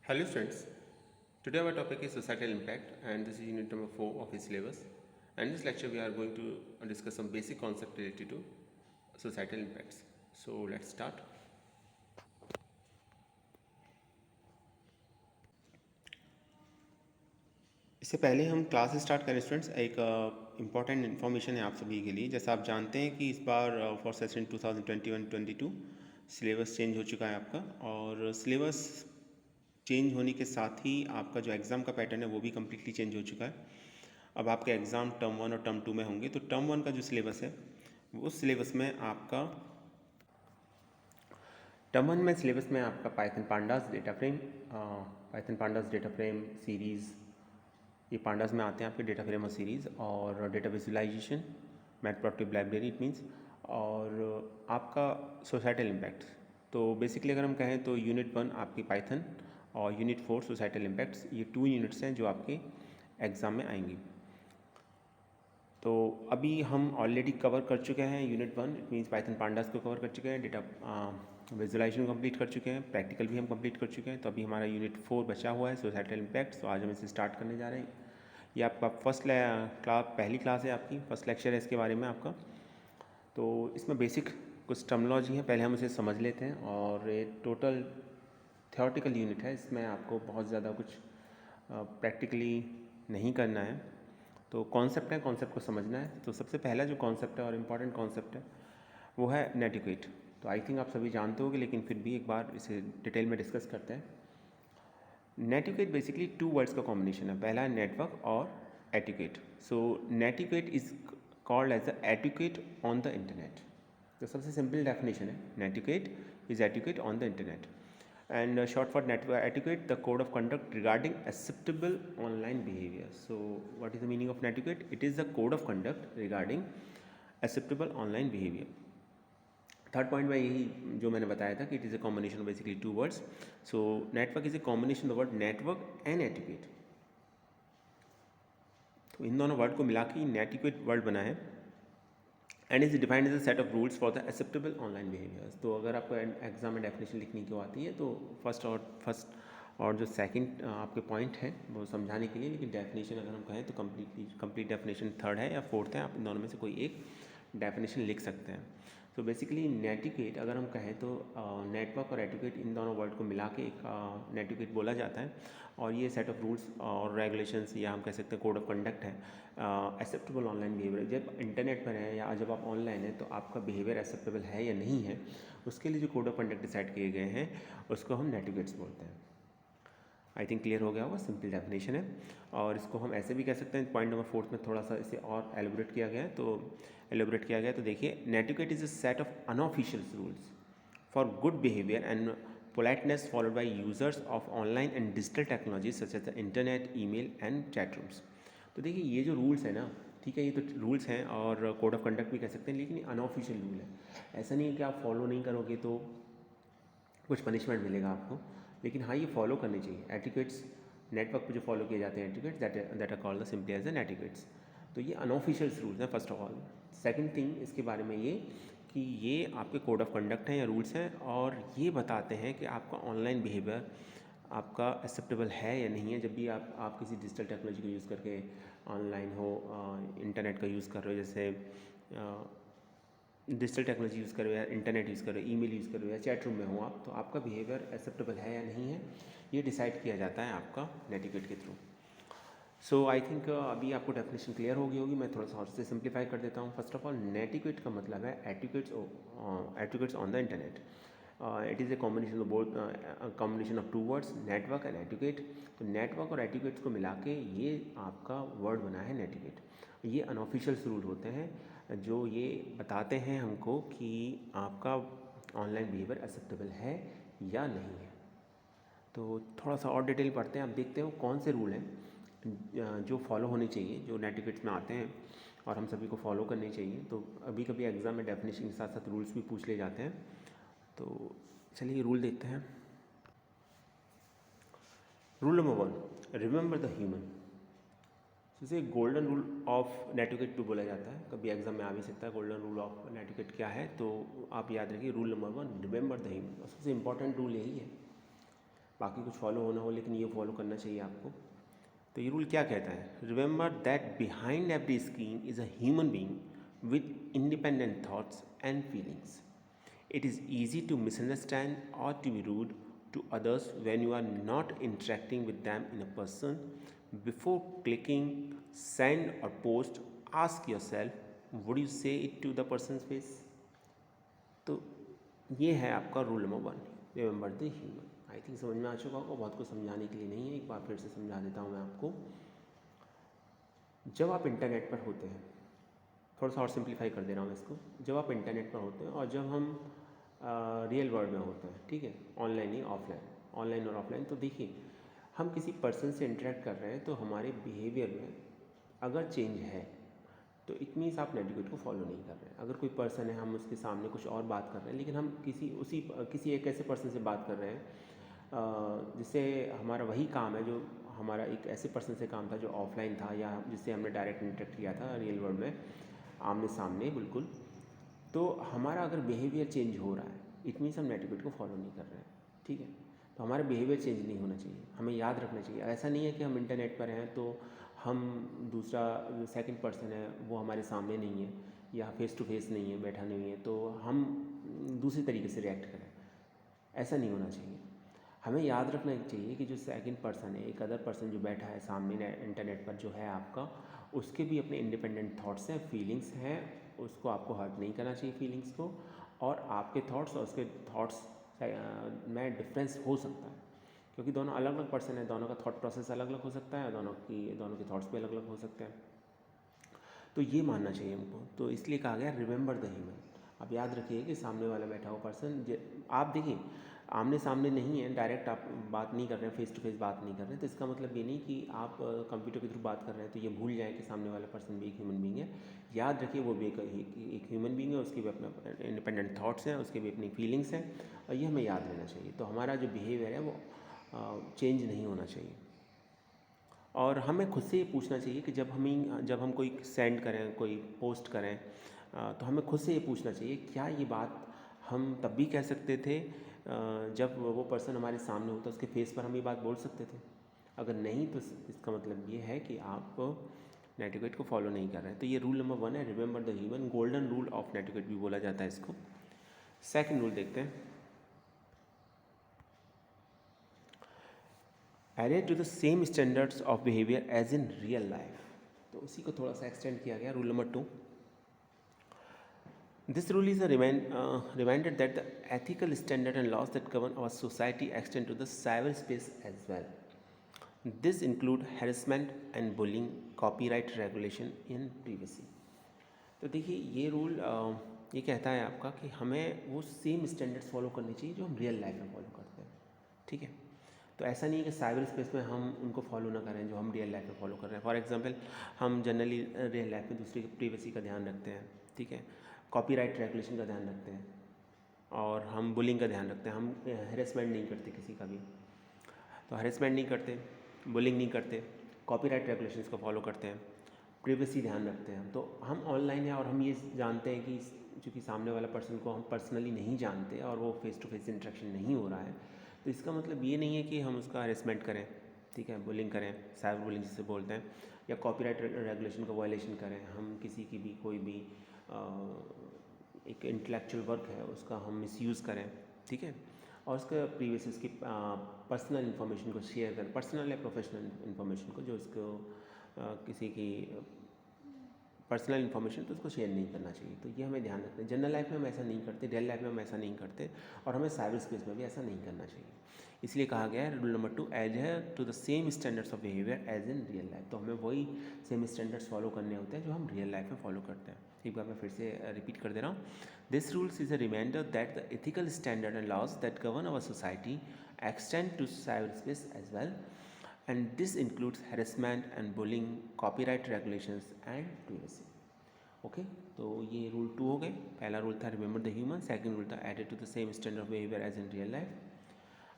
Hello students, today our topic is societal impact and this is unit number 4 of his syllabus, and in this lecture we are going to discuss some basic concept related to societal impacts. So let's start. इससे पहले हम class start करें students, एक important information है आप सभी के लिए। जैसा आप जानते हैं कि इस बार फॉर सेशन 2021-22 सिलेबस चेंज हो चुका है आपका, और सिलेबस चेंज होने के साथ ही आपका जो एग्ज़ाम का पैटर्न है वो भी कम्प्लीटली चेंज हो चुका है। अब आपके एग्ज़ाम टर्म 1 और टर्म 2 में होंगे। तो टर्म 1 का जो सिलेबस है उस सिलेबस में आपका टर्म 1 में सिलेबस में आपका Python pandas data frame series, ये पांडास में आते हैं आपके डेटा फ्रेम और सीरीज़, और data visualisation, matplotlib library it means, और आपका सोसाइटल इम्पैक्ट। तो बेसिकली अगर हम कहें तो यूनिट 1 आपकी पाइथन और यूनिट 4 सोसाइटल इम्पैक्ट्स, ये 2 यूनिट्स हैं जो आपके एग्ज़ाम में आएंगी। तो अभी हम ऑलरेडी कवर कर चुके हैं unit 1, it means Python pandas को कवर कर चुके हैं, डेटा विजुलाइजेशन कंप्लीट कर चुके हैं, प्रैक्टिकल भी हम कंप्लीट कर चुके हैं। तो अभी हमारा यूनिट 4 बचा हुआ है, सोसाइटल इम्पैक्ट्स। तो आज हम इसे स्टार्ट करने जा रहे हैं। ये आपका पहली क्लास है, आपकी फर्स्ट लेक्चर है इसके बारे में आपका। तो इसमें बेसिक कुछ टर्मिनोलॉजी है, पहले हम उसे समझ लेते हैं। और ये टोटल थियोरेटिकल यूनिट है, इसमें आपको बहुत ज़्यादा कुछ प्रैक्टिकली नहीं करना है। तो कॉन्सेप्ट है, कॉन्सेप्ट को समझना है। तो सबसे पहला जो कॉन्सेप्ट है और इम्पॉर्टेंट कॉन्सेप्ट है वो है नेट इक्वेट। तो आई थिंक आप सभी जानते होंगे, लेकिन फिर भी एक बार इसे डिटेल में डिस्कस करते हैं। नेट इक्वेट बेसिकली 2 वर्ड्स का कॉम्बिनेशन है, पहला है नेटवर्क और etiquette. So netiquette is called as the etiquette on the internet. तो सबसे सिंपल डेफिनेशन है, netiquette is etiquette on the internet, and short for network etiquette, the code of conduct regarding acceptable online behavior. So what is the meaning of etiquette? It is the code of conduct regarding acceptable online behavior. Third point में यही जो मैंने बताया था कि it is a combination of basically 2 words. So network is a combination of word network and etiquette. तो इन दोनों वर्ड को मिला के नेटिक्वेट वर्ड बना है, and is defined as a set of rules for the acceptable online behaviours. तो अगर आपको एग्जाम में डेफिनेशन लिखनी क्यों आती है, तो फर्स्ट और जो सेकंड आपके पॉइंट है वो समझाने के लिए, लेकिन डेफिनेशन अगर हम कहें तो कंप्लीट डेफिनेशन थर्ड है या फोर्थ है, आप इन दोनों में से कोई एक डेफिनेशन लिख सकते हैं। तो बेसिकली नेटिक्वेट अगर हम कहें तो नेटवर्क और एटिक्वेट, इन दोनों वर्ड को मिला के एक नेटिक्वेट बोला जाता है। और ये सेट ऑफ रूल्स और रेगुलेशंस, या हम कह सकते हैं कोड ऑफ कंडक्ट है एक्सेप्टेबल ऑनलाइन बिहेवियर। जब इंटरनेट पर है या जब आप ऑनलाइन है तो आपका बिहेवियर एक्सेप्टेबल है या नहीं है, उसके लिए जो कोड ऑफ कंडक्ट डिसाइड किए गए हैं उसको हम नेटिक्वेट्स बोलते हैं। आई थिंक क्लियर हो गया होगा, सिंपल डेफिनेशन है। और इसको हम ऐसे भी कह सकते हैं, पॉइंट नंबर 4 में थोड़ा सा इसे और एलोबरेट किया गया है। तो देखिए, netiquette is a set of unofficial rules for good behaviour and politeness followed by users of online and digital technology such as the internet, email and chat rooms. तो देखिए, ये जो रूल्स है ना, ठीक है, ये तो रूल्स हैं और कोड ऑफ कंडक्ट भी कह सकते हैं, लेकिन ये अनऑफिशियल रूल है। ऐसा नहीं है कि आप फॉलो नहीं करोगे तो कुछ पनिशमेंट मिलेगा आपको, लेकिन हाँ, ये फॉलो करनी चाहिए। एटिक्वेट्स नेटवर्क पे जो फॉलो किए जाते हैं etiquettes, that are called the simply as an etiquettes. तो ये अनऑफिशियल रूल्स हैं first of all. Second thing इसके बारे में ये कि ये आपके कोड ऑफ कंडक्ट हैं या रूल्स हैं, और ये बताते हैं कि आपका ऑनलाइन बिहेवियर आपका एक्सेप्टेबल है या नहीं है। जब भी आप किसी डिजिटल टेक्नोलॉजी को यूज़ करके ऑनलाइन हो, इंटरनेट का यूज़ कर रहे हो, जैसे डिजिटल टेक्नोलॉजी यूज़ कर रहे हो या इंटरनेट यूज़ कर रहे हो, ईमेल यूज़ कर रहे हो या चैट रूम में हो आप, तो आपका बिहेवियर एक्सेप्टेबल है या नहीं है, ये डिसाइड किया जाता है आपका नेटिक्वेट के थ्रू। सो आई थिंक अभी आपको डेफिनेशन क्लियर हो गई होगी। मैं थोड़ा सा और से सिंप्लीफाई कर देता हूँ। फर्स्ट ऑफ ऑल, नेटिक्वेट का मतलब है etiquettes on the internet. It is a combination of 2 words, network and etiquette. तो नेटवर्क और एटिक्वेट्स को मिला के ये आपका वर्ड बना है नेटिक्वेट। ये अनऑफिशियल रूल होते हैं जो ये बताते हैं हमको कि आपका ऑनलाइन बिहेवियर एक्सेप्टेबल है या नहीं है। तो थोड़ा सा और डिटेल पढ़ते हैं, आप देखते हो कौन से रूल हैं जो फॉलो होने चाहिए, जो नेटिक्वेट्स में आते हैं और हम सभी को फॉलो करने चाहिए। तो अभी कभी एग्ज़ाम में डेफिनेशन के साथ साथ रूल्स भी पूछ ले जाते हैं। तो चलिए रूल देखते हैं। Rule number 1, remember the human. इसे गोल्डन रूल ऑफ नेटिक्वेट भी बोला जाता है, कभी एग्जाम में आ भी सकता है गोल्डन रूल ऑफ नेटिक्वेट क्या है। तो आप याद रखिए, rule number 1, remember the human. सबसे इंपॉर्टेंट रूल यही है बाकी कुछ फॉलो होना हो, लेकिन ये फॉलो करना चाहिए आपको। तो ये रूल क्या कहता है? Remember that behind every screen is a human being with independent thoughts and feelings. It is easy to misunderstand or to be rude to others when you are not interacting with them in a person. Before clicking send or post, ask yourself, would you say it to the person's face? तो ये है आपका rule number 1, remember the human. I think समझ में आ चुका होगा, बहुत कुछ समझाने के लिए नहीं है, एक बार फिर से समझा देता हूँ मैं आपको. जब आप इंटरनेट पर होते हैं, थोड़ा सा और सिंप्लीफाई कर दे रहा हूँ इसको. जब आप इंटरनेट पर होते हैं और जब हम रियल वर्ल्ड में होते हैं, ठीक है, ऑनलाइन ही ऑफलाइन, ऑनलाइन और ऑफलाइन, तो देखिए हम किसी पर्सन से इंटरेक्ट कर रहे हैं तो हमारे बिहेवियर में अगर चेंज है तो इट मीन्स आप नेटिक्वेट को फॉलो नहीं कर रहे हैं. अगर कोई पर्सन है, हम उसके सामने कुछ और बात कर रहे हैं, लेकिन हम किसी एक ऐसे पर्सन से बात कर रहे हैं जिससे हमारा वही काम है जो हमारा एक ऐसे पर्सन से काम था जो ऑफलाइन था, या जिससे हमने डायरेक्ट इंटरेक्ट किया था रियल वर्ल्ड में आमने सामने बिल्कुल. तो हमारा अगर बिहेवियर चेंज हो रहा है, इट मीन्स हम नेटिक्वेट को फॉलो नहीं कर रहे हैं, ठीक है. तो हमारा बिहेवियर चेंज नहीं होना चाहिए, हमें याद रखना चाहिए. ऐसा नहीं है कि हम इंटरनेट पर हैं तो हम दूसरा जो सेकंड पर्सन है वो हमारे सामने नहीं है या फेस टू फेस नहीं है, बैठा नहीं है, तो हम दूसरी तरीके से रिएक्ट करें. ऐसा नहीं होना चाहिए. हमें याद रखना चाहिए कि जो सेकंड पर्सन है, एक अदर पर्सन जो बैठा है सामने इंटरनेट पर जो है आपका, उसके भी अपने इंडिपेंडेंट थॉट्स हैं, फीलिंग्स हैं. उसको आपको हर्ट नहीं करना चाहिए फीलिंग्स को. और आपके थॉट्स और उसके थॉट्स में डिफरेंस हो सकता है, क्योंकि दोनों अलग अलग पर्सन है, दोनों का थॉट प्रोसेस अलग अलग हो सकता है, दोनों के थॉट्स भी अलग अलग हो सकते हैं. तो ये मानना चाहिए हमको. तो इसलिए कहा गया रिमेंबर द ह्यूमन. आप याद रखिए कि सामने वाला बैठा हुआ पर्सन, आप देखिए आमने सामने नहीं है, डायरेक्ट आप बात नहीं कर रहे हैं, फेस टू फेस बात नहीं कर रहे हैं, तो इसका मतलब ये नहीं कि आप कंप्यूटर के थ्रू बात कर रहे हैं तो ये भूल जाएं कि सामने वाला पर्सन भी एक ह्यूमन बीइंग है. याद रखिए वो भी एक ह्यूमन बीइंग है, उसके भी अपने इंडिपेंडेंट थॉट्स हैं, उसके भी अपनी फीलिंग्स हैं, और ये हमें याद रहना चाहिए. तो हमारा जो बिहेवियर है वो चेंज नहीं होना चाहिए. और हमें खुद से ये पूछना चाहिए कि जब हम कोई सेंड करें, कोई पोस्ट करें, तो हमें खुद से ये पूछना चाहिए क्या ये बात हम तब भी कह सकते थे जब वो पर्सन हमारे सामने होता, उसके फेस पर हम ये बात बोल सकते थे. अगर नहीं तो इसका मतलब ये है कि आप नेटिक्वेट को फॉलो नहीं कर रहे हैं. तो ये रूल नंबर 1 है, remember the human, golden rule of netiquette भी बोला जाता है इसको. सेकेंड रूल देखते हैं. Adhere to the same standards of behaviour as in real life. तो उसी को थोड़ा सा एक्सटेंड किया गया. Rule number 2, this rule is a reminder that the ethical standard and laws that govern our society extend to the cyberspace as well. This include harassment and bullying, copyright regulation and privacy. तो देखिए ये rule ये कहता है आपका कि हमें वो सेम स्टैंडर्ड्स फॉलो करनी चाहिए जो हम रियल लाइफ में फॉलो करते हैं, ठीक है. तो ऐसा नहीं है कि साइबर स्पेस में हम उनको फॉलो ना करें जो हम रियल लाइफ में फॉलो कर रहे हैं. फॉर एग्जांपल हम जनरली रियल लाइफ में दूसरे की प्रिवेसी का ध्यान रखते हैं, ठीक है, कॉपीराइट रेगुलेशन का ध्यान रखते हैं, और हम बुलिंग का ध्यान रखते हैं. हम हैरेसमेंट नहीं करते किसी का भी, तो हैरेसमेंट नहीं करते, बुलिंग नहीं करते, कॉपीराइट रेगुलेशंस को फॉलो करते हैं, प्रिवेसी ध्यान रखते हैं. तो हम ऑनलाइन हैं और हम ये जानते हैं कि चूँकि सामने वाला पर्सन को हम पर्सनली नहीं जानते और वो फेस टू फेस इंटरेक्शन नहीं हो रहा है, तो इसका मतलब ये नहीं है कि हम उसका हैरेसमेंट करें, ठीक है, बुलिंग करें, साइबर बुलिंग जिसे बोलते हैं, या कॉपीराइट रेगुलेशन का वायलेशन करें. हम किसी की भी कोई भी एक इंटेलेक्चुअल वर्क है उसका हम मिसयूज़ करें, ठीक है, और उसका प्रीवियस इसकी पर्सनल इन्फॉर्मेशन को शेयर करें, पर्सनल या प्रोफेशनल इन्फॉर्मेशन को, जो इसको किसी की पर्सनल इन्फॉर्मेशन, तो उसको शेयर नहीं करना चाहिए. तो ये हमें ध्यान रखना है. जनरल लाइफ में हम ऐसा नहीं करते, रियल लाइफ में हम ऐसा नहीं करते, और हमें साइबर स्पेस में भी ऐसा नहीं करना चाहिए. इसलिए कहा गया है rule number 2, adhere to the same standards of behaviour as in real life. तो हमें वही सेम स्टैंडर्ड्स फॉलो करने होते हैं जो हम रियल लाइफ में फॉलो करते हैं. एक बार मैं फिर से रिपीट कर दे रहा हूँ. This rules is a reminder that the ethical standard and laws that govern our society extend to cyber space as well, and this includes harassment and bullying, copyright regulations and privacy. Okay, तो ये rule 2 हो गए. पहला rule था remember the human, second rule था adhere to the same standard of behaviour as in real life.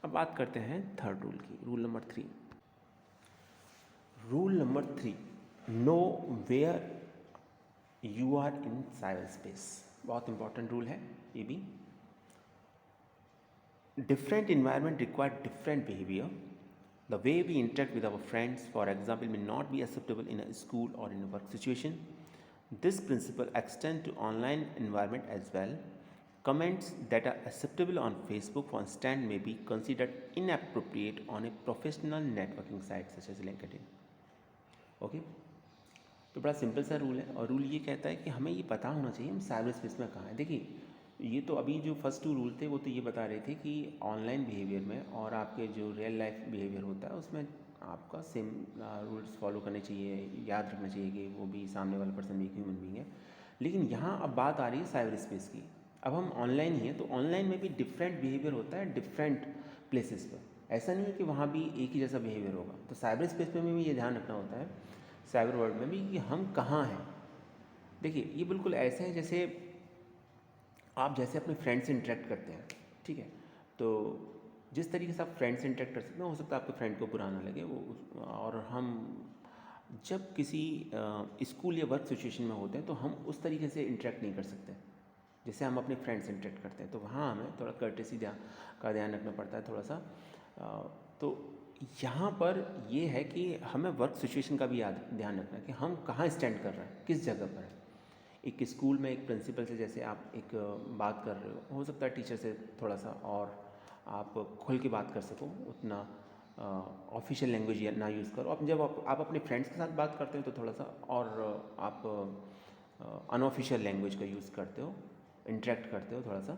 अब बात करते हैं थर्ड रूल की, rule number 3. Rule number 3, know where you are in cyber space. बहुत इंपॉर्टेंट रूल है ये भी. Different environment require different behavior. The way we interact with our friends, for example, may not be acceptable in a school or in a work situation. This principle extends to online environment as well. Comments that are acceptable on Facebook, for instance, may be considered inappropriate on a professional networking site such as LinkedIn. Okay, तो बड़ा simple सा rule है, और rule ये कहता है कि हमें ये पता होना चाहिए हम साइबर स्पेस में कहाँ हैं। देखिए, ये तो अभी जो फर्स्ट टू रूल थे वो तो ये बता रहे थे कि ऑनलाइन बिहेवियर में और आपके जो रियल लाइफ बिहेवियर होता है उसमें आपका सेम रूल्स फॉलो करने चाहिए, याद रखना चाहिए कि वो भी सामने वाला पर्सन भी एक ह्यूमन बीइंग है। लेकिन यहाँ अब बात आ रही है साइबर स्पेस की। अब हम ऑनलाइन ही हैं, तो ऑनलाइन में भी डिफरेंट बिहेवियर होता है डिफरेंट प्लेसेस पर। ऐसा नहीं है कि वहाँ भी एक ही जैसा बिहेवियर होगा। तो साइबर स्पेस में भी ये ध्यान रखना होता है, साइबर वर्ल्ड में भी, कि हम कहाँ हैं। देखिए, ये बिल्कुल ऐसे है जैसे आप जैसे अपने फ्रेंड से इंटरेक्ट करते हैं, ठीक है। तो जिस तरीके से आप फ्रेंड से इंटरेक्ट कर सकते हैं, हो सकता है आपके फ्रेंड को बुरा ना लगे वो। और हम जब किसी स्कूल या वर्क सिचुएशन में होते हैं तो हम उस तरीके से इंटरेक्ट नहीं कर सकते जैसे हम अपने फ्रेंड से इंटरेक्ट करते हैं। तो वहाँ हमें थोड़ा कर्टेसी का ध्यान रखना पड़ता है थोड़ा सा। तो यहाँ पर ये है कि हमें वर्क सिचुएशन का भी ध्यान रखना है कि हम कहाँ स्टैंड कर रहे हैं, किस जगह पर है। एक स्कूल में एक प्रिंसिपल से जैसे आप एक बात कर रहे हो सकता है टीचर से थोड़ा सा और आप खुल के बात कर सको, उतना ऑफिशियल लैंग्वेज ना यूज़ करो। अब जब आप अपने फ्रेंड्स के साथ बात करते हो तो थोड़ा सा और आप अनऑफिशियल लैंग्वेज का यूज़ करते हो, इंटरेक्ट करते हो थोड़ा सा।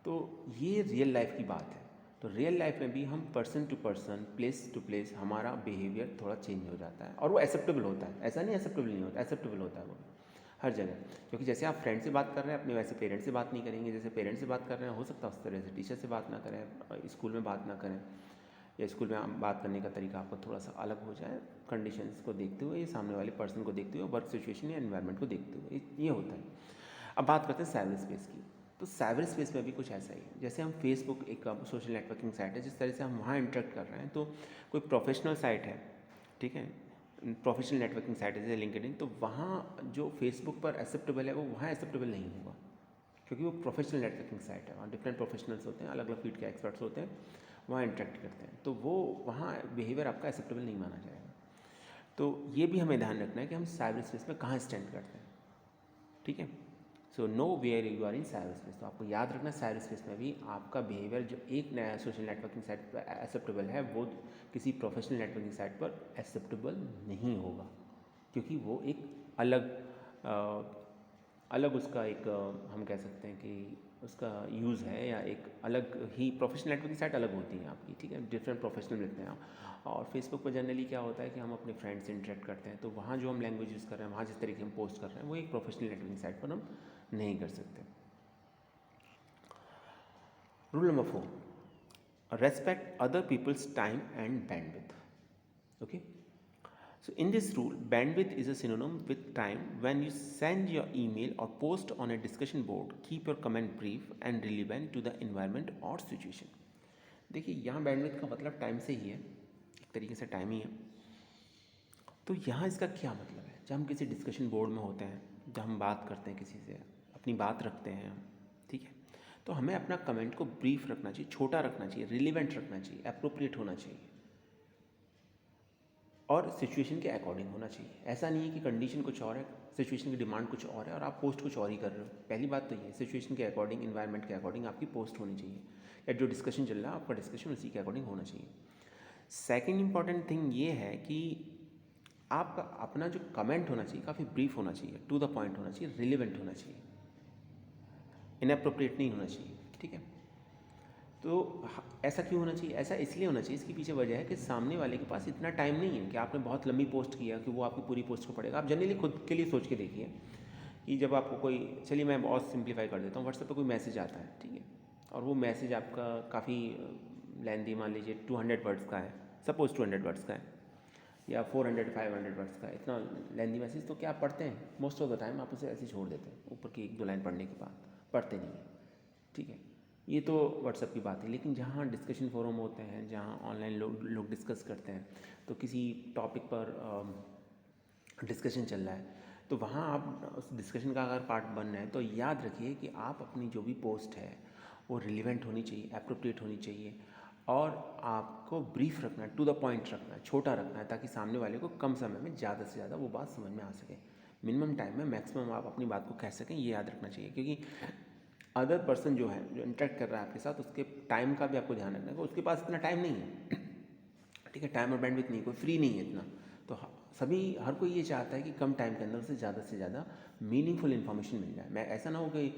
तो ये रियल लाइफ की बात है। तो रियल लाइफ में भी हम person to person, place to place हमारा बिहेवियर थोड़ा चेंज हो जाता है, और वो एक्सेप्टेबल होता है। ऐसा नहीं एक्सेप्टेबल नहीं होता, एक्सेप्टेबल होता है वो हर जगह। क्योंकि जैसे आप फ्रेंड से बात कर रहे हैं अपने, वैसे पेरेंट्स से बात नहीं करेंगे। जैसे पेरेंट्स से बात कर रहे हैं, हो सकता है उस तरह से टीचर से बात ना करें, स्कूल में बात ना करें, या स्कूल में बात करने का तरीका आपका थोड़ा सा अलग हो जाए, कंडीशंस को देखते हुए, सामने वाले पर्सन को देखते हुए, वर्क सिचुएशन या एनवायरनमेंट को देखते हुए, ये होता है। अब बात करते हैं साइबर स्पेस की। तो साइबर स्पेस में भी कुछ ऐसा ही है। जैसे हम फेसबुक एक सोशल नेटवर्किंग साइट है, जिस तरह से हम वहाँ इंटरेक्ट कर रहे हैं, तो कोई प्रोफेशनल साइट है, ठीक है, प्रोफेशनल नेटवर्किंग साइट है जैसे लिंक्डइन, तो वहाँ जो फेसबुक पर एक्सेप्टेबल है वो वहाँ एक्सेप्टेबल नहीं होगा, क्योंकि वो प्रोफेशनल नेटवर्किंग साइट है। वहाँ डिफरेंट प्रोफेशनल्स होते हैं, अलग अलग फील्ड के एक्सपर्ट्स होते हैं, वहाँ इंटरेक्ट करते हैं। तो वो वहाँ बिहेवियर आपका एक्सेप्टेबल नहीं माना जाएगा। तो ये भी हमें ध्यान रखना है कि हम साइबर स्पेस में कहाँ स्टैंड करते हैं, ठीक है। So know where you are in cyber space. तो आपको याद रखना, साइबर स्पेस में भी आपका बिहेवियर जो एक नया सोशल नेटवर्किंग साइट पर एक्सेप्टेबल है, वो किसी प्रोफेशनल नेटवर्किंग साइट पर एक्सेप्टेबल नहीं होगा, क्योंकि वो एक अलग अलग उसका एक हम कह सकते हैं कि उसका यूज़ है, या एक अलग ही प्रोफेशनल नेटवर्किंग साइट अलग होती है आपकी, ठीक है। डिफरेंट प्रोफेशनल मिलते हैं आप। और फेसबुक पर जनरली क्या होता है कि हम अपने फ्रेंड से इंटरेक्ट करते हैं, तो वहाँ जो हम लैंग्वेज यूज़ कर रहे हैं, वहाँ जिस तरीके हम पोस्ट कर रहे हैं, वो एक प्रोफेशनल नेटवर्किंग साइट पर हम नहीं कर सकते। Rule number 4, respect other people's time and bandwidth. Okay, so in this rule, bandwidth is a synonym with time. When you send your email or post on a discussion board, keep your comment brief and relevant to the environment or situation. देखिए, यहाँ bandwidth का मतलब time से ही है, एक तरीके से time ही है। तो यहाँ इसका क्या मतलब है? जब हम किसी डिस्कशन बोर्ड में होते हैं, जब हम बात करते हैं किसी से, अपनी बात रखते हैं हम, ठीक है, तो हमें अपना कमेंट को ब्रीफ रखना चाहिए, छोटा रखना चाहिए, रिलेवेंट रखना चाहिए, अप्रोप्रिएट होना चाहिए, और सिचुएशन के अकॉर्डिंग होना चाहिए। ऐसा नहीं है कि कंडीशन कुछ और है, सिचुएशन की डिमांड कुछ और है और आप पोस्ट कुछ और ही कर रहे हो। पहली बात तो ये, सिचुएशन के अकॉर्डिंग, इन्वायरमेंट के अकॉर्डिंग आपकी पोस्ट होनी चाहिए, या जो डिस्कशन चल रहा है आपका डिस्कशन उसी के अकॉर्डिंग होना चाहिए। सेकेंड इंपॉर्टेंट थिंग ये है कि आपका अपना जो कमेंट होना चाहिए काफ़ी ब्रीफ होना चाहिए, टू द पॉइंट होना चाहिए, रिलेवेंट होना चाहिए, इनअप्रोप्रिएट नहीं होना चाहिए, ठीक है। तो ऐसा क्यों होना चाहिए? ऐसा इसलिए होना चाहिए, इसके पीछे वजह है कि सामने वाले के पास इतना टाइम नहीं है कि आपने बहुत लंबी पोस्ट किया कि वो आपकी पूरी पोस्ट को पढ़ेगा। आप जनरली खुद के लिए सोच के देखिए कि जब आपको कोई, चलिए मैं बहुत सिंप्लीफाई कर देता हूँ, व्हाट्सएप पर कोई मैसेज आता है, ठीक है, और वो मैसेज आपका काफ़ी लेंदी, मान लीजिए 200 वर्ड्स का है, सपोज 200 वर्ड्स का है, या 400-500 वर्ड्स का है, इतना लेंदी मैसेज, तो क्या आप पढ़ते हैं? मोस्ट ऑफ द टाइम आप उसे ऐसे ही छोड़ देते हैं, ऊपर की 1-2 लाइन पढ़ने के बाद पढ़ते नहीं हैं, ठीक है। ये तो व्हाट्सएप की बात है। लेकिन जहाँ डिस्कशन फोरम होते हैं, जहाँ ऑनलाइन लोग डिस्कस करते हैं, तो किसी टॉपिक पर डिस्कशन चल रहा है, तो वहाँ आप उस डिस्कशन का अगर पार्ट बन रहे हैं, तो याद रखिए कि आप अपनी जो भी पोस्ट है वो रिलेवेंट होनी चाहिए, एप्रोप्रिएट होनी चाहिए, और आपको ब्रीफ रखना है, टू द पॉइंट रखना है, छोटा रखना है, ताकि सामने वाले को कम समय में ज़्यादा से ज़्यादा वो बात समझ में आ सके। मिनिमम टाइम में मैक्सिमम आप अपनी बात को कह सकें, ये याद रखना चाहिए। क्योंकि अदर पर्सन जो है, जो इंटरेक्ट कर रहा है आपके साथ, उसके टाइम का भी आपको ध्यान रखना है। उसके पास इतना टाइम नहीं है, ठीक है, टाइम और बैंडविड्थ नहीं, कोई फ्री नहीं है इतना। तो सभी, हर कोई ये चाहता है कि कम टाइम के अंदर उसे ज़्यादा से ज़्यादा मीनिंगफुल इन्फॉर्मेशन मिल जाए। मैं ऐसा ना हो कि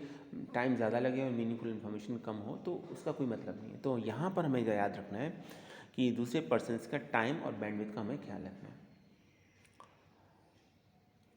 टाइम ज़्यादा लगे और मीनिंगफुल इन्फॉर्मेशन कम हो, तो उसका कोई मतलब नहीं है। तो यहाँ पर हमें याद रखना है कि दूसरे पर्सनस का टाइम और बैंडविड्थ का हमें ख्याल रखना है।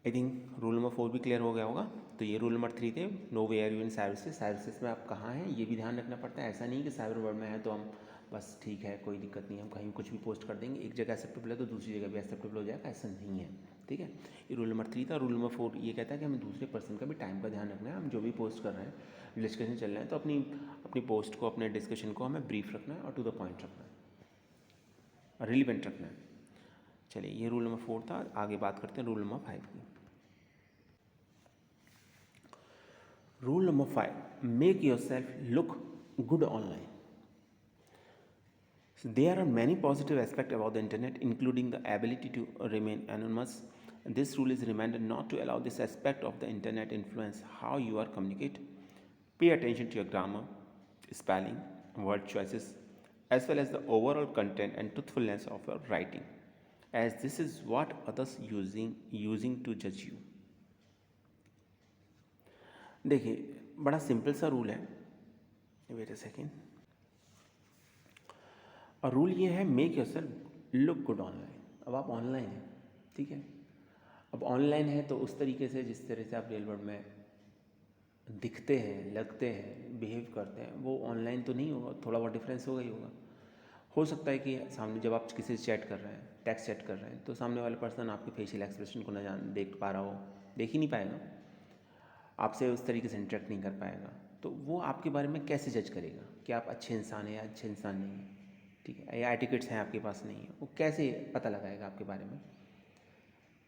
आई थिंक रूल नंबर 4 भी क्लियर हो गया होगा। तो ये रूल नंबर 3 थे, know where you in services में आप कहाँ हैं ये भी ध्यान रखना पड़ता है। ऐसा नहीं कि साइबर वर्ल्ड में है तो हम बस ठीक है, कोई दिक्कत नहीं, हम कहीं कुछ भी पोस्ट कर देंगे, एक जगह एक्सेप्टेबल है तो दूसरी जगह भी एक्सेप्टेबल हो जाएगा, ऐसा नहीं है, ठीक है। ये रूल नंबर 3 था। रूल नंबर 4 ये कहता है कि हमें दूसरे पर्सन का भी टाइम का ध्यान रखना है। हम जो भी पोस्ट कर रहे हैं, डिस्कशन चल रहे हैं, तो अपनी पोस्ट को, अपने डिस्कशन को हमें ब्रीफ रखना है और टू द पॉइंट रखना है, रिलेवेंट रखना है। चलिए, ये रूल नंबर 4 था। आगे बात करते हैं रूल नंबर 5 की। Rule number 5, make yourself look good online. So there are many positive aspects about the internet, including the ability to remain anonymous. This rule is a reminder not to allow this aspect of the internet influence how you are communicate. Pay attention to your grammar, spelling, word choices, as well as the overall content and truthfulness of your writing, as this is what others using to judge you. देखिए, बड़ा simple सा rule है, wait a second. और rule ये है, make yourself look good online. अब आप online हैं, ठीक है। अब ऑनलाइन है तो उस तरीके से, जिस तरह से आप रियल वर्ल्ड में दिखते हैं, लगते हैं, बिहेव करते हैं, वो ऑनलाइन तो नहीं होगा, थोड़ा बहुत डिफरेंस होगा ही होगा। हो सकता है कि सामने जब आप किसी से चैट कर रहे हैं, टेक्स्ट चैट कर रहे हैं, तो सामने वाला पर्सन आपके फेशियल एक्सप्रेशन को न देख पा रहा हो, देख ही नहीं पाएगा, आपसे उस तरीके से इंटरेक्ट नहीं कर पाएगा, तो वो आपके बारे में कैसे जज करेगा कि आप अच्छे इंसान हैं या अच्छे इंसान नहीं हैं, ठीक है, या एटिकेट्स हैं आपके पास नहीं है, वो कैसे पता लगाएगा आपके बारे में।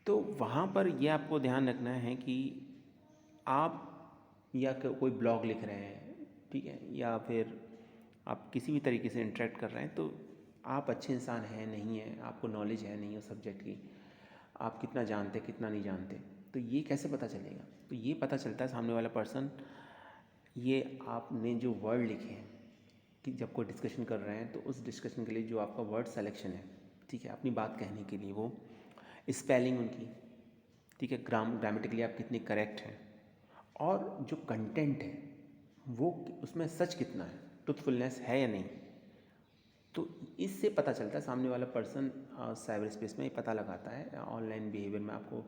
तो वहाँ पर ये आपको ध्यान रखना है कि आप या कोई ब्लॉग लिख रहे हैं, ठीक है, या फिर आप किसी भी तरीके से इंटरेक्ट कर रहे हैं, तो आप अच्छे इंसान हैं नहीं हैं, आपको नॉलेज है नहीं उस सब्जेक्ट की, आप कितना जानते कितना नहीं जानते, तो ये कैसे पता चलेगा। तो ये पता चलता है सामने वाला पर्सन, ये आपने जो वर्ड लिखे हैं कि जब कोई डिस्कशन कर रहे हैं तो उस डिस्कशन के लिए जो आपका वर्ड सिलेक्शन है, ठीक है, अपनी बात कहने के लिए, वो स्पेलिंग उनकी, ठीक है, ग्रामेटिकली आप कितने करेक्ट हैं, और जो कंटेंट है वो उसमें सच कितना है, ट्रुथफुलनेस है या नहीं। तो इससे पता चलता है सामने वाला पर्सन साइबर स्पेस में ये पता लगाता है, ऑनलाइन बिहेवियर में आपको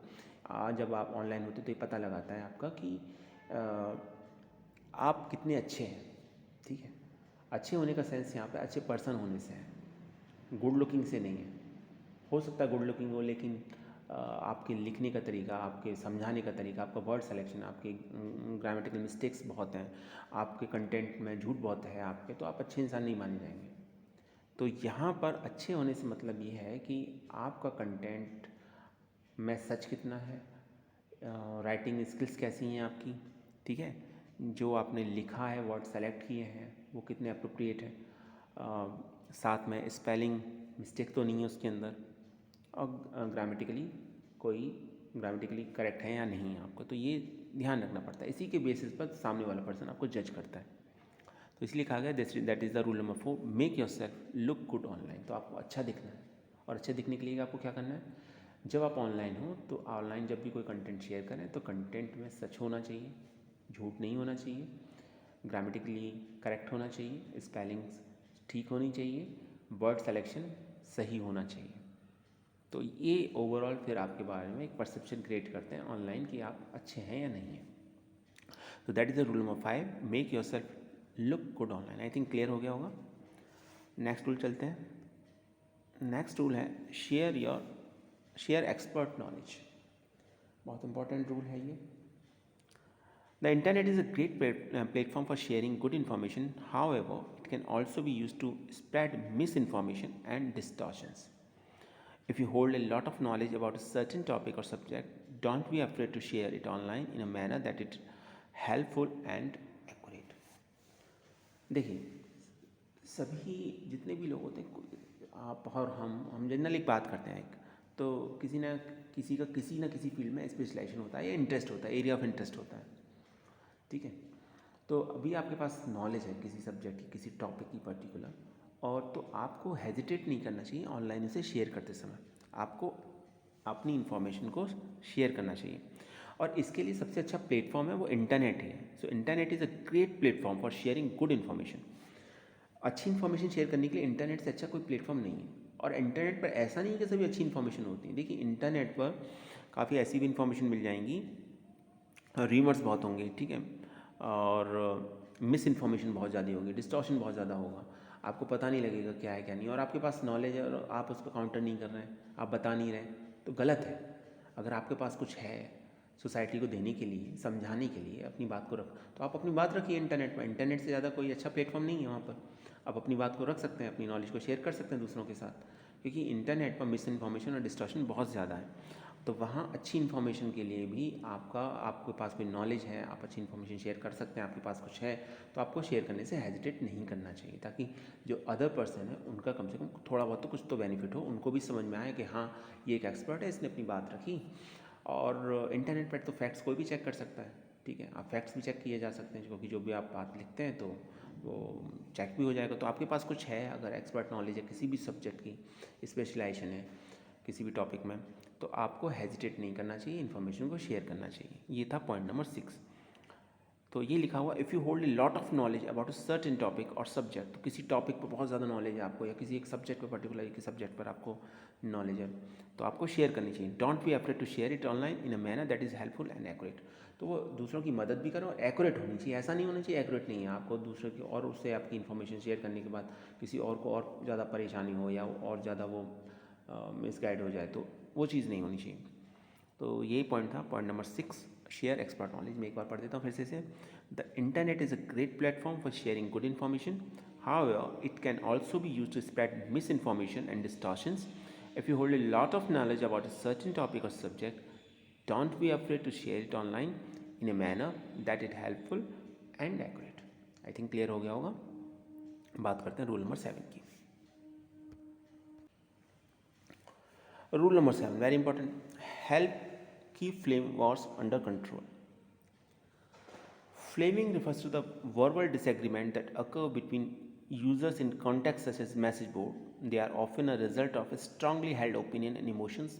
जब आप ऑनलाइन होते तो ये पता लगाता है आपका कि आप कितने अच्छे हैं, ठीक है। अच्छे होने का सेंस यहाँ पे अच्छे पर्सन होने से है, गुड लुकिंग से नहीं है। हो सकता है गुड लुकिंग हो, लेकिन आपके लिखने का तरीका, आपके समझाने का तरीका, आपका वर्ड सिलेक्शन, आपके ग्रामेटिकल मिस्टेक्स बहुत हैं, आपके कंटेंट में झूठ बहुत है आपके, तो आप अच्छे इंसान नहीं माने जाएंगे। तो यहाँ पर अच्छे होने से मतलब ये है कि आपका कंटेंट में सच कितना है, राइटिंग स्किल्स कैसी हैं आपकी, ठीक है, जो आपने लिखा है, वर्ड सेलेक्ट किए हैं वो कितने अप्रोप्रिएट है, साथ में स्पेलिंग मिस्टेक तो नहीं है उसके अंदर, और ग्रामेटिकली करेक्ट है या नहीं है आपको, तो ये ध्यान रखना पड़ता है। इसी के बेसिस पर सामने वाला पर्सन आपको जज करता है। तो इसलिए कहा गया that is the rule number 4, make yourself look good online. तो आपको अच्छा दिखना है, और अच्छे दिखने के लिए आपको क्या करना है, जब आप ऑनलाइन हो तो ऑनलाइन जब भी कोई कंटेंट शेयर करें तो कंटेंट में सच होना चाहिए, झूठ नहीं होना चाहिए, ग्रामेटिकली करेक्ट होना चाहिए, स्पेलिंग्स ठीक होनी चाहिए, वर्ड सेलेक्शन सही होना चाहिए। तो ये ओवरऑल फिर आपके बारे में एक परसेप्शन क्रिएट करते हैं ऑनलाइन कि आप अच्छे हैं या नहीं हैं। तो that is the rule number 5, make yourself look good online. I think clear हो गया होगा। नेक्स्ट रूल चलते हैं। नेक्स्ट रूल है शेयर एक्सपर्ट नॉलेज। बहुत इंपॉर्टेंट रूल है ये। The internet is a great platform for sharing good information, however it can also be used to spread misinformation and distortions. If you hold a lot of knowledge about a certain topic or subject, don't be afraid to share it online in a manner that is helpful and accurate. तो ये overall फिर आपके बारे में एक perception create करते हैं online कि आप अच्छे हैं या नहीं हैं। तो देखिए, सभी जितने भी लोग होते हैं आप और हम जनरली एक बात करते हैं एक, तो किसी ना किसी फील्ड में स्पेशलाइजेशन होता है या इंटरेस्ट होता है, एरिया ऑफ इंटरेस्ट होता है, ठीक है। तो अभी आपके पास नॉलेज है किसी सब्जेक्ट की, किसी टॉपिक की पर्टिकुलर, और तो आपको हेजिटेट नहीं करना चाहिए ऑनलाइन उसे शेयर करते समय। आपको अपनी इन्फॉर्मेशन को शेयर करना चाहिए, और इसके लिए सबसे अच्छा प्लेटफॉर्म है वो इंटरनेट है। So internet is a great platform for sharing good information. अच्छी इन्फॉर्मेशन शेयर करने के लिए इंटरनेट से अच्छा कोई प्लेटफॉर्म नहीं है। और इंटरनेट पर ऐसा नहीं है कि सभी अच्छी इन्फॉर्मेशन होती है। देखिए, इंटरनेट पर काफ़ी ऐसी भी इन्फॉर्मेशन मिल जाएंगी, रीमर्स बहुत होंगे, ठीक है, और मिस इन्फॉर्मेशन बहुत ज़्यादा होगी, डिस्टॉर्शन बहुत ज़्यादा होगा, आपको पता नहीं लगेगा क्या है क्या नहीं, और आपके पास नॉलेज है और आप उस पर काउंटर नहीं कर रहे हैं, आप बता नहीं रहे, तो गलत है। अगर आपके पास कुछ है सोसाइटी को देने के लिए, समझाने के लिए, अपनी बात को रख, तो आप अपनी बात रखिए इंटरनेट पर। इंटरनेट से ज़्यादा कोई अच्छा प्लेटफॉर्म नहीं है वहाँ पर। आप अपनी बात को रख सकते हैं, अपनी नॉलेज को शेयर कर सकते हैं दूसरों के साथ, क्योंकि इंटरनेट पर मिस इन्फॉर्मेशन और डिस्टॉर्शन बहुत ज़्यादा है। तो वहाँ अच्छी इन्फॉर्मेशन के लिए भी आपके पास कोई नॉलेज है, आप अच्छी इन्फॉर्मेशन शेयर कर सकते हैं, आपके पास कुछ है, तो आपको शेयर करने से हेजिटेट नहीं करना चाहिए, ताकि जो अदर पर्सन है उनका कम से कम थोड़ा बहुत तो कुछ तो बेनिफिट हो, उनको भी समझ में आए कि हाँ, ये एक एक्सपर्ट है, इसने अपनी बात रखी। और इंटरनेट पर तो फैक्ट्स कोई भी चेक कर सकता है, ठीक है, आप फैक्ट्स भी चेक किए जा सकते हैं, क्योंकि जो भी आप बात लिखते हैं तो वो चेक भी हो जाएगा। तो आपके पास कुछ है, अगर एक्सपर्ट नॉलेज है किसी भी सब्जेक्ट की, स्पेशलाइजेशन है किसी भी टॉपिक में, तो आपको हेजिटेट नहीं करना चाहिए, इन्फॉर्मेशन को शेयर करना चाहिए। ये था पॉइंट नंबर 6। तो ये लिखा हुआ, if you hold a lot of knowledge about a certain topic और सब्जेक्ट, तो किसी टॉपिक पर बहुत ज़्यादा नॉलेज है आपको, या किसी एक सब्जेक्ट पर पर्टिकुलर एक सब्जेक्ट पर आपको नॉलेज है, तो आपको शेयर करनी चाहिए। Don't be afraid to share it online in a manner that is helpful and accurate. तो वो दूसरों की मदद भी करो और एक्यूरेट होनी चाहिए। ऐसा नहीं होना चाहिए एक्यूरेट नहीं है, आपको दूसरों की और उससे आपकी इन्फॉर्मेशन शेयर करने के बाद किसी और को और ज़्यादा परेशानी हो, या और ज़्यादा वो मिसगाइड हो जाए, तो वो चीज़ नहीं होनी चाहिए। तो यही पॉइंट था, point number 6, share expert knowledge. मैं एक बार पढ़ देता हूँ फिर से। The internet is a great platform for sharing good information, however it can also be used to spread misinformation and distortions. If you hold a lot of knowledge about a certain topic और subject, don't be afraid to share it online in a manner that it helpful and accurate. I think clear हो गया होगा। बात करते हैं rule number 7 की। Rule number 7 very important, help keep flame wars under control. Flaming refers to the verbal disagreement that occur between users in contexts such as message board. They are often a result of a strongly held opinion and emotions.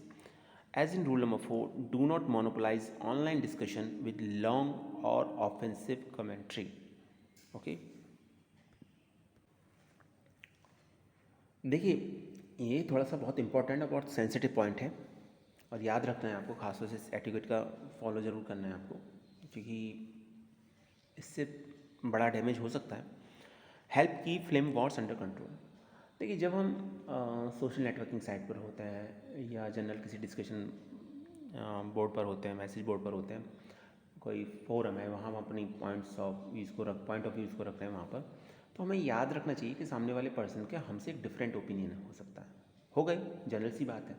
As in rule number 4, do not monopolize online discussion with long or offensive commentary. Okay. देखिए, ये थोड़ा सा बहुत important और बहुत sensitive point है, और याद रखना है आपको, खासतौर से इस एटिकेट का फॉलो ज़रूर करना है आपको, क्योंकि इससे बड़ा डैमेज हो सकता है। हेल्प की फ्लेम वॉर्स अंडर कंट्रोल। देखिए, जब हम सोशल नेटवर्किंग साइट पर होते हैं, या जनरल किसी डिस्कशन बोर्ड पर होते हैं, मैसेज बोर्ड पर होते हैं, कोई फोरम है, वहाँ हम अपनी पॉइंट ऑफ व्यूज़ को रख रहे हैं वहाँ पर, तो हमें याद रखना चाहिए कि सामने वाले पर्सन के हमसे एक डिफरेंट ओपिनियन हो सकता है, हो गई जनरल सी बात है,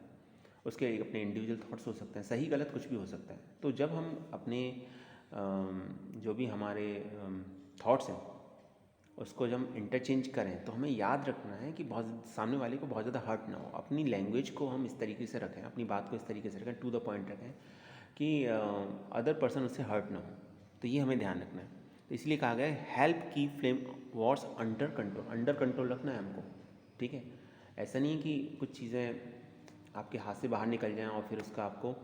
उसके अपने इंडिविजुअल थॉट्स हो सकते हैं, सही गलत कुछ भी हो सकता है। तो जब हम अपने जो भी हमारे थॉट्स हैं उसको जब हम इंटरचेंज करें, तो हमें याद रखना है कि बहुत सामने वाले को बहुत ज़्यादा हर्ट ना हो। अपनी लैंग्वेज को हम इस तरीके से रखें, अपनी बात को इस तरीके से रखें, टू द पॉइंट रखें, कि अदर पर्सन उससे हर्ट ना हो। तो ये हमें ध्यान रखना है। तो इसलिए कहा गया है हेल्प की flame Wars under control. Under control रखना है हमको, ठीक है। ऐसा नहीं है कि कुछ चीज़ें आपके हाथ से बाहर निकल जाएं और फिर उसका आपको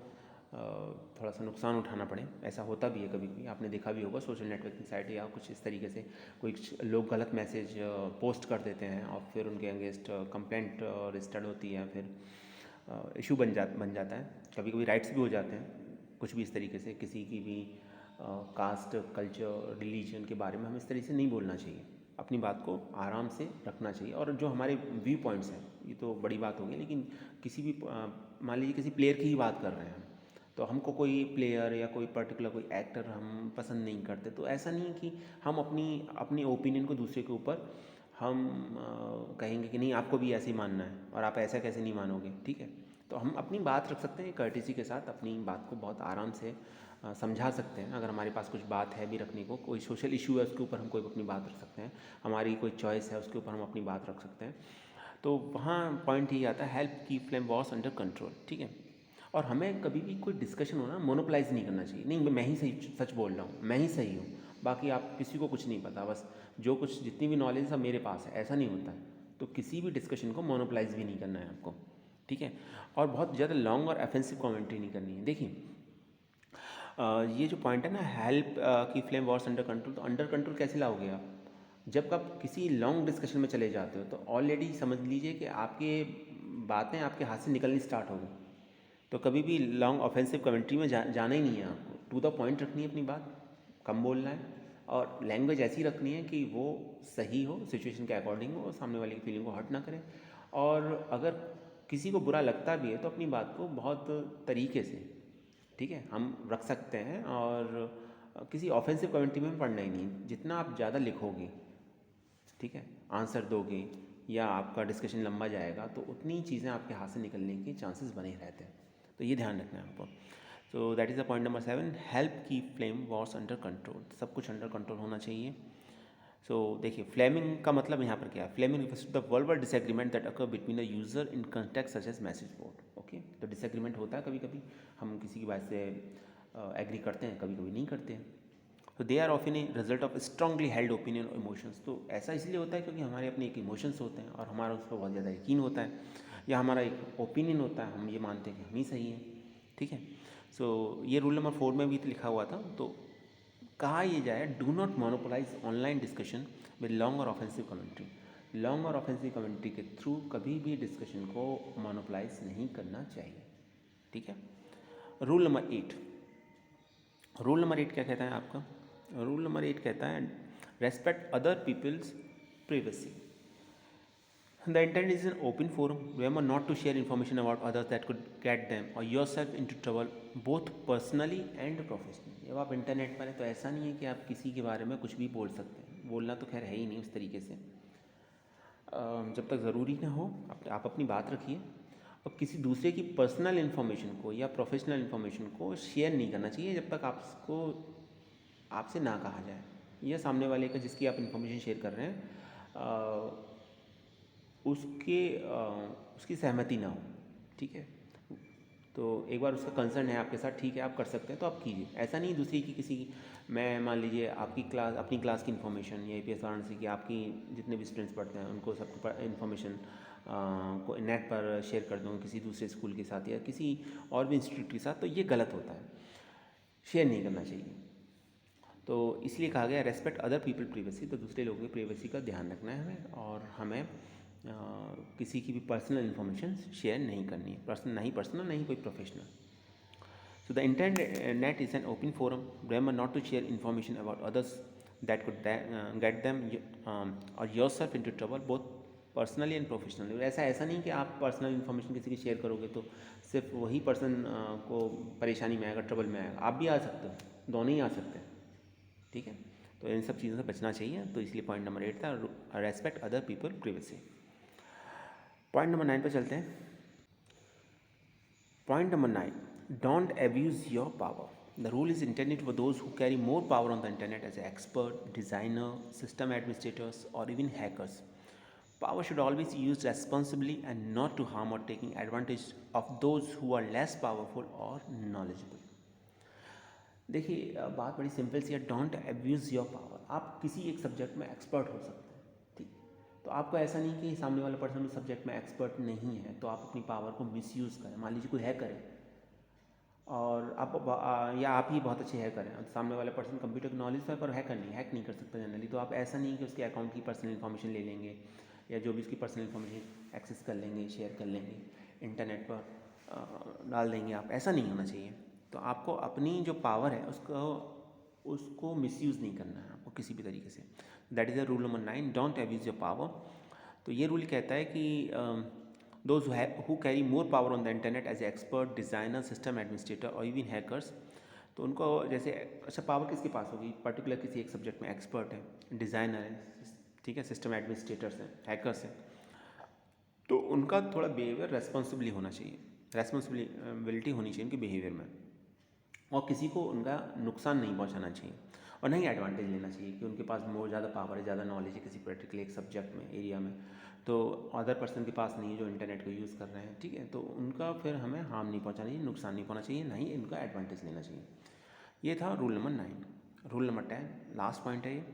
थोड़ा सा नुकसान उठाना पड़े। ऐसा होता भी है कभी कभी, आपने देखा भी होगा सोशल नेटवर्किंग साइट या कुछ इस तरीके से कोई लोग गलत मैसेज पोस्ट कर देते हैं और फिर उनके अगेंस्ट कंप्लेंट रजिस्टर्ड होती है, फिर इशू बन जाता है। कभी कभी राइट्स भी हो जाते हैं, कुछ भी इस तरीके से किसी की भी कास्ट, कल्चर, रिलीजन के बारे में हमें इस तरीके से नहीं बोलना चाहिए। अपनी बात को आराम से रखना चाहिए। और जो हमारे व्यू पॉइंट्स हैं, ये तो बड़ी बात होगी, लेकिन किसी भी मान लीजिए किसी प्लेयर की ही बात कर रहे हैं, तो हमको कोई प्लेयर या कोई पर्टिकुलर कोई एक्टर हम पसंद नहीं करते, तो ऐसा नहीं है कि हम अपनी ओपिनियन को दूसरे के ऊपर हम कहेंगे कि नहीं आपको भी ऐसे ही मानना है और आप ऐसा कैसे नहीं मानोगे, ठीक है। तो हम अपनी बात रख सकते हैं कर्टेसी के साथ, अपनी बात को बहुत आराम से समझा सकते हैं। अगर हमारे पास कुछ बात है भी रखने को, कोई सोशल इशू है उसके ऊपर हम कोई अपनी बात रख सकते हैं, हमारी कोई चॉइस है उसके ऊपर हम अपनी बात रख सकते हैं। तो वहाँ पॉइंट यही आता है, help keep flame Wars under control, ठीक है। और हमें कभी भी कोई डिस्कशन हो ना, मोनोपलाइज नहीं करना चाहिए। नहीं मैं ही सही सच बोल रहा हूँ, मैं ही सही हूँ, बाकी आप किसी को कुछ नहीं पता, बस जो कुछ जितनी भी नॉलेज है सब मेरे पास है, ऐसा नहीं होता है। तो किसी भी डिस्कशन को मोनोपलाइज भी नहीं करना है आपको, ठीक है। और बहुत ज़्यादा लॉन्ग और ऑफेंसिव कमेंट्री नहीं करनी है। देखिए ये जो पॉइंट है ना, हेल्प की फ्लेम वॉर्स अंडर कंट्रोल, तो अंडर कंट्रोल कैसे लाओगे आप? जब आप किसी लॉन्ग डिस्कशन में चले जाते हो तो ऑलरेडी समझ लीजिए कि आपके बातें आपके हाथ से निकलनी स्टार्ट हो गई। तो कभी भी लॉन्ग ऑफेंसिव कमेंट्री में जाना ही नहीं है आपको। टू द पॉइंट रखनी है अपनी बात, कम बोलना है, और लैंग्वेज ऐसी रखनी है कि वो सही हो, सिचुएशन के अकॉर्डिंग हो, और सामने वाले की फीलिंग को हर्ट ना करे। और अगर किसी को बुरा लगता भी है तो अपनी बात को बहुत तरीके से, ठीक है, हम रख सकते हैं। और किसी ऑफेंसिव कमेंट्री में पढ़ना ही नहीं। जितना आप ज़्यादा लिखोगे, ठीक है, आंसर दोगे या आपका डिस्कशन लंबा जाएगा, तो उतनी चीज़ें आपके हाथ से निकलने के चांसेस बने रहते हैं। तो ये ध्यान रखना है आपको। So that is the point number 7, help keep flame Wars under control. सब कुछ अंडर कंट्रोल होना चाहिए। सो देखिए, फ्लेमिंग का मतलब यहाँ पर क्या है? Flaming refers to the verbal disagreement that occur between the user in context such as message board. Okay, तो डिसएग्रीमेंट होता है कभी कभी, हम किसी की बात से एग्री करते हैं, कभी कभी नहीं करते हैं। तो they are often a result of strongly held opinion और इमोशंस। तो ऐसा इसलिए होता है क्योंकि हमारे अपने एक इमोशंस होते हैं और हमारा उस पर बहुत ज़्यादा यकीन होता है, या हमारा एक ओपिनियन होता है, हम ये मानते हैं कि हम ही सही हैं, ठीक है। सो ये रूल नंबर 4 में भी लिखा हुआ था। तो कहा यह जाए, do not monopolise online discussion with long और ऑफेंसिव कमेंट्री। लॉन्ग और ऑफेंसिव कमेंट्री के थ्रू कभी भी डिस्कशन को मोनोपोलाइज नहीं करना चाहिए, ठीक है। रूल नंबर 8, रूल नंबर 8 क्या कहता है आपका? रूल नंबर 8 कहता है, respect other people's privacy. The intent is an open forum. Remember not to share information about others that could get them or yourself into trouble, both personally and professionally. जब आप internet पर हैं तो ऐसा नहीं है कि आप किसी के बारे में कुछ भी बोल सकते हैं, बोलना तो खैर है ही नहीं उस तरीके से। जब तक ज़रूरी ना हो आप अपनी बात रखिए, और किसी दूसरे की पर्सनल इन्फॉर्मेशन को या प्रोफेशनल इन्फॉर्मेशन को शेयर नहीं करना चाहिए जब तक आपसे ना कहा जाए, या सामने वाले का जिसकी आप इन्फॉर्मेशन शेयर कर रहे हैं उसकी सहमति ना हो, ठीक है। तो एक बार उसका कंसर्न है आपके साथ, ठीक है, आप कर सकते हैं तो आप कीजिए। ऐसा नहीं दूसरी की किसी की, मैं मान लीजिए आपकी क्लास, अपनी क्लास की इन्फॉर्मेशन या APS वाराणसी की आपकी जितने भी स्टूडेंट्स पढ़ते हैं उनको सबको इन्फॉर्मेशन को नेट पर शेयर कर दूँ किसी दूसरे स्कूल के साथ या किसी और भी इंस्टीट्यूट के साथ, तो ये गलत होता है, शेयर नहीं करना चाहिए। तो इसलिए कहा गया रेस्पेक्ट अदर पीपल प्रिवेसी। तो दूसरे लोगों की प्रिवेसी का ध्यान रखना है हमें, और हमें किसी की भी पर्सनल इन्फॉर्मेशन शेयर नहीं करनी है, पर्सनल नहीं कोई professional. So the internet is an open forum, remember not to share information about others that could get them और yourself into trouble, both personally and professionally. ऐसा नहीं कि आप पर्सनल इन्फॉर्मेशन किसी की शेयर करोगे तो सिर्फ वही पर्सन को परेशानी में आएगा, ट्रबल में आएगा, आप भी आ सकते हो, दोनों ही आ सकते हैं, ठीक है। तो इन सब चीज़ों से बचना चाहिए। तो इसलिए पॉइंट नंबर 8 था, respect other people privacy. Point number 9 पे चलते हैं। Point number 9, don't abuse your power. The rule is intended for those who carry more power on the internet as expert, designer, system administrators और even hackers. Power should always be used responsibly and not to harm or taking advantage of those who are less powerful or knowledgeable. देखिए बात बड़ी simple सी है, don't abuse your power. आप किसी एक subject में expert हो सकते हैं, ठीक, तो आपको ऐसा नहीं कि सामने वाला पर्सन उस सब्जेक्ट में एक्सपर्ट नहीं है तो आप अपनी पावर को मिसयूज़ करें। मान लीजिए कोई हैकर है और या आप ही बहुत अच्छे हैकर हैं, सामने वाला पर्सन कंप्यूटर की नॉलेज है पर हैक नहीं कर सकता जनरली, तो आप ऐसा नहीं कि उसके अकाउंट की पर्सनल इन्फॉर्मेशन ले लेंगे या जो भी उसकी पर्सनल इन्फॉर्मेशन एक्सेस कर लेंगे, शेयर कर लेंगे, इंटरनेट पर डाल देंगे आप, ऐसा नहीं होना चाहिए। तो आपको अपनी जो पावर है उसको मिसयूज़ नहीं करना है आपको किसी भी तरीके से। That is the rule number 9, don't abuse your power. तो ये रूल कहता है कि those who carry more power on the internet as a expert, designer, system administrator और इवन हैकर्स, तो उनको जैसे अच्छा पावर किसके पास होगी, पर्टिकुलर किसी एक सब्जेक्ट में एक्सपर्ट है, डिज़ाइनर है, ठीक है, सिस्टम एडमिनिस्ट्रेटर्स हैं, हैकर्स हैं, तो उनका थोड़ा बिहेवियर रेस्पॉन्सिबली होना चाहिए। रेस्पॉन्सिबिलिटी होनी चाहिए उनके बिहेवियर में, और किसी को उनका नुकसान नहीं पहुंचाना चाहिए और नहीं एडवांटेज लेना चाहिए कि उनके पास बहुत ज़्यादा पावर है, ज़्यादा नॉलेज है किसी पर्टिकुलर एक सब्जेक्ट में, एरिया में, तो अदर पर्सन के पास नहीं है जो इंटरनेट को यूज़ कर रहे हैं, ठीक है, तो उनका फिर हमें हार्म नहीं पहुंचाना चाहिए, नुकसान नहीं पहुंचना चाहिए, ना ही इनका एडवांटेज लेना चाहिए। ये था rule number 9। Rule number 10 last point है ये,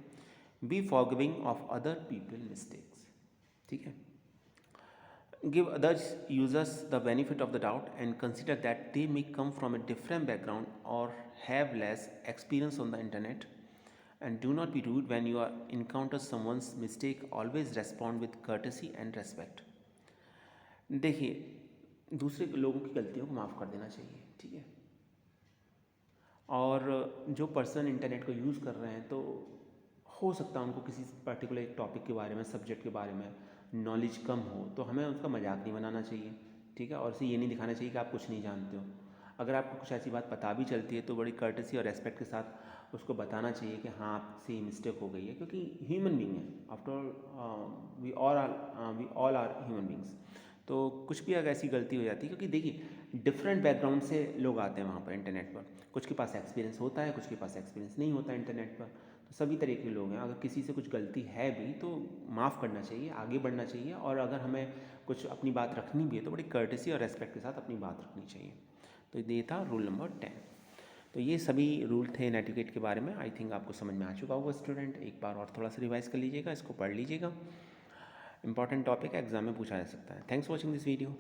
be forgiving of other people mistakes, ठीक है। Give others users the benefit of the doubt and consider that they may come from a different background or have less experience on the internet, and do not be rude when you encounter someone's mistake. Always respond with courtesy and respect. देखिए, दूसरे लोगों की गलतियों को माफ़ कर देना चाहिए, ठीक है। और जो पर्सन इंटरनेट को यूज़ कर रहे हैं तो हो सकता है उनको किसी पर्टिकुलर एक टॉपिक के बारे में, सब्जेक्ट के बारे में नॉलेज कम हो, तो हमें उसका मजाक नहीं बनाना चाहिए, ठीक है, और उसे ये नहीं दिखाना चाहिए कि आप कुछ नहीं जानते हो। अगर आपको कुछ ऐसी बात पता भी चलती है तो बड़ी कर्टसी और रेस्पेक्ट के साथ उसको बताना चाहिए कि हाँ आपसे ये मिस्टेक हो गई है, क्योंकि ह्यूमन बींग है, after all we all are human beings. तो कुछ भी अगर ऐसी गलती हो जाती है, क्योंकि देखिए डिफरेंट बैकग्राउंड से लोग आते हैं वहाँ पर इंटरनेट पर, कुछ के पास एक्सपीरियंस होता है, कुछ के पास एक्सपीरियंस नहीं होता है इंटरनेट पर, तो सभी तरह के लोग हैं। अगर किसी से कुछ गलती है भी तो माफ़ करना चाहिए, आगे बढ़ना चाहिए, और अगर हमें कुछ अपनी बात रखनी भी है तो बड़ी कर्टेसी और रेस्पेक्ट के साथ अपनी बात रखनी चाहिए। तो ये था रूल नंबर 10। तो ये सभी रूल थे नेटिकेट के बारे में। आई थिंक आपको समझ में आ चुका होगा स्टूडेंट, एक बार और थोड़ा सा रिवाइज कर लीजिएगा, इसको पढ़ लीजिएगा, इंपॉर्टेंट टॉपिक है, एग्जाम में पूछा जा सकता है। Thanks for watching this video.